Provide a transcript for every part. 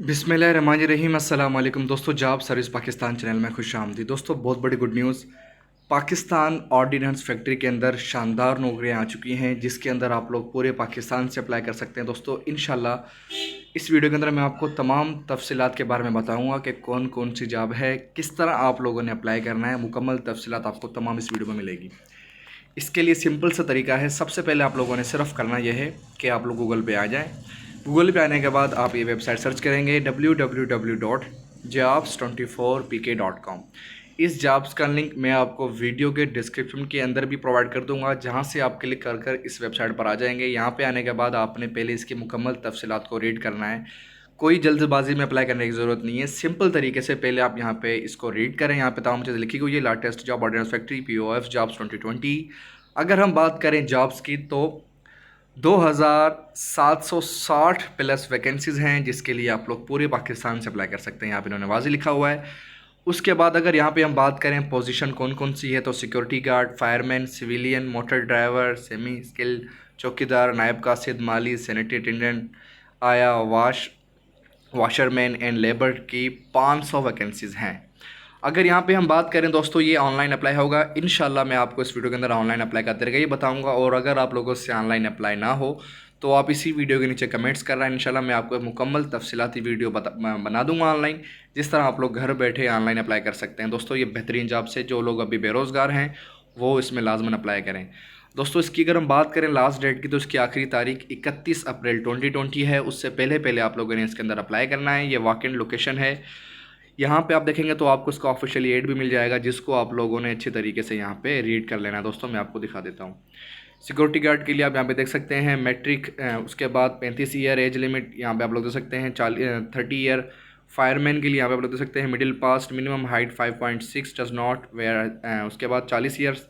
बिस्मिल्लाहिर्रहमानिर्रहीम। अस्सलाम वालेकुम दोस्तों, जॉब सर्विस पाकिस्तान चैनल में खुश आमदीद। दोस्तों बहुत बड़ी good news, Pakistan ordnance factory के अंदर शानदार नौकरियां आ चुकी हैं जिसके अंदर आप लोग पूरे पाकिस्तान से अप्लाई कर सकते हैं। दोस्तों इंशाल्लाह इस वीडियो के अंदर मैं आपको तमाम तफसीलात के बारे में बताऊंगा कि कौन कौन सी जॉब है, किस तरह आप लोगों ने अप्लाई करना है। मुकम्मल तफसीलात आपको तमाम इस वीडियो में मिलेगी। इसके लिए सिंपल सा तरीका है। सबसे पहले आप लोगों ने सिर्फ करना यह है कि आप लोग गूगल पे आ जाएं। गूगल पे आने के बाद आप ये वेबसाइट सर्च करेंगे www.jobs24pk.com। इस जॉब्स का लिंक मैं आपको वीडियो के डिस्क्रिप्शन के अंदर भी प्रोवाइड कर दूंगा, जहां से आप क्लिक कर कर इस वेबसाइट पर आ जाएंगे। यहां पे आने के बाद आपने पहले इसकी मुकम्मल तफसीलात को रीड करना है। कोई जल्दबाजी में अप्लाई करने की ज़रूरत नहीं है। सिंपल तरीके से पहले आप यहाँ पे इसको रीड करें। यहाँ पे तमाम चीज़ें लिखी हुई है। Latest job, ordnance factory, POF jobs 2020। अगर हम बात करें जॉब्स की तो 2760 प्लस वैकेंसीज़ हैं जिसके लिए आप लोग पूरे पाकिस्तान से अप्लाई कर सकते हैं। यहाँ पे इन्होंने वाज़ी लिखा हुआ है। उसके बाद अगर यहाँ पे हम बात करें पोजीशन कौन कौन सी है तो security guard, fireman, civilian, motor driver, semi skill, चौकीदार, नायब कासिद, माली, सैनिटरी अटेंडेंट, आया, वाशरमैन एंड लेबर की 500 वैकेंसीज़ हैं। अगर यहाँ पे हम बात करें दोस्तों, ये ऑनलाइन अप्लाई होगा। इंशाल्लाह मैं आपको इस वीडियो के अंदर ऑनलाइन अप्लाई का तरीका ये बताऊंगा। और अगर आप लोगों से ऑनलाइन अप्लाई ना हो तो आप इसी वीडियो के नीचे कमेंट्स कर रहे हैं। इंशाल्लाह मैं आपको एक मुकम्मल तफसीलाती वीडियो बना दूंगा ऑनलाइन, जिस तरह आप लोग घर बैठे ऑनलाइन अप्लाई कर सकते हैं। दोस्तों ये बेहतरीन जॉब से जो लोग अभी बेरोज़गार हैं वो इसमें लाजमन अप्लाई करें। दोस्तों इसकी अगर हम बात करें लास्ट डेट की तो इसकी आखिरी तारीख 31 अप्रैल 2020 है। उससे पहले आप लोगों ने इसके अंदर अप्लाई करना है। ये वैकेंट लोकेशन है। यहाँ पे आप देखेंगे तो आपको इसका ऑफिशियली एड भी मिल जाएगा, जिसको आप लोगों ने अच्छे तरीके से यहाँ पे रीड कर लेना है। दोस्तों मैं आपको दिखा देता हूँ। सिक्योरिटी गार्ड के लिए आप यहाँ पे देख सकते हैं मैट्रिक, उसके बाद 35 ईयर एज लिमिट यहाँ पे आप लोग देख सकते हैं, 30 ईयर। फायरमैन के लिए यहाँ पे आप लोग देख सकते हैं middle passed, minimum height 5.6 does not wear. उसके बाद 40 ईयर्स।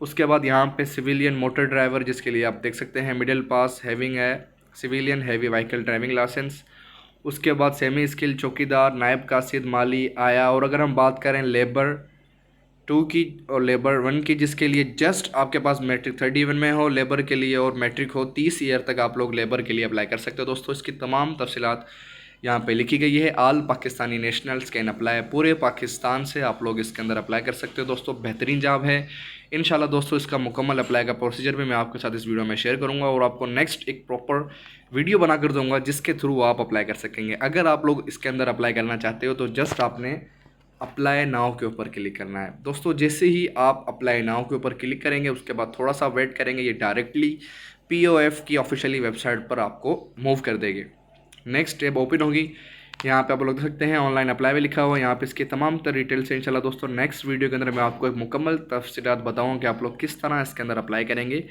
उसके बाद यहाँ पे सिविलियन मोटर ड्राइवर जिसके लिए आप देख सकते हैं मिडिल पास, हैविंग है civilian heavy vehicle driving licence. उसके बाद सेमी स्किल चौकीदार, नायब कासिद, माली, आया। और अगर हम बात करें लेबर 2 की और लेबर 1 की, जिसके लिए जस्ट आपके पास मैट्रिक 31 में हो लेबर के लिए और मैट्रिक हो 30 ईयर तक, आप लोग लेबर के लिए अप्लाई कर सकते हो। दोस्तों इसकी तमाम तफसीलात यहाँ पे लिखी गई है। आल पाकिस्तानी नेशनल्स कैन अप्लाई, पूरे पाकिस्तान से आप लोग इसके अंदर अप्लाई कर सकते हो। दोस्तों बेहतरीन जॉब है। इंशाल्लाह दोस्तों इसका मुकम्मल अप्लाई का प्रोसीजर भी मैं आपके साथ इस वीडियो में शेयर करूंगा और आपको नेक्स्ट एक प्रॉपर वीडियो बना कर दूंगा जिसके थ्रू आप अप्लाई कर सकेंगे। अगर आप लोग इसके अंदर अप्लाई करना चाहते हो तो जस्ट आपने अप्लाई नाउ के ऊपर क्लिक करना है। दोस्तों जैसे ही आप अप्लाई नाउ के ऊपर क्लिक करेंगे उसके बाद थोड़ा सा वेट करेंगे, ये डायरेक्टली POF की ऑफिशियली वेबसाइट पर आपको मूव कर देंगे। नेक्स्ट टैब ओपन होगी। यहाँ पे आप लोग देख सकते हैं ऑनलाइन अप्लाई भी लिखा हुआ है। यहाँ पे इसके तमाम तर डिटेल्स हैं। इंशाल्लाह दोस्तों नेक्स्ट वीडियो के अंदर मैं आपको एक मुकम्मल तफसीलात बताऊँगा कि आप लोग किस तरह इसके अंदर अप्लाई करेंगे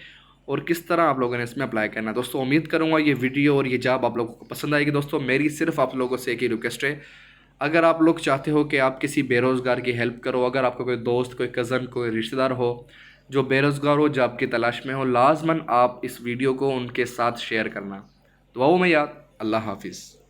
और किस तरह आप लोगों ने इसमें अप्लाई करना है। दोस्तों उम्मीद करूँगा ये वीडियो और ये जॉब आप लोगों को पसंद आएगी। दोस्तों मेरी सिर्फ आप लोगों से एक ही रिक्वेस्ट है, अगर आप लोग चाहते हो कि आप किसी बेरोज़गार की हेल्प करो, अगर आपका कोई दोस्त, कोई कज़न, कोई रिश्तेदार हो जो बेरोज़गार हो, जॉब की तलाश में हो, लाजमन आप इस वीडियो को उनके साथ शेयर करना। दुआओं में याद। अल्लाह हाफिज़।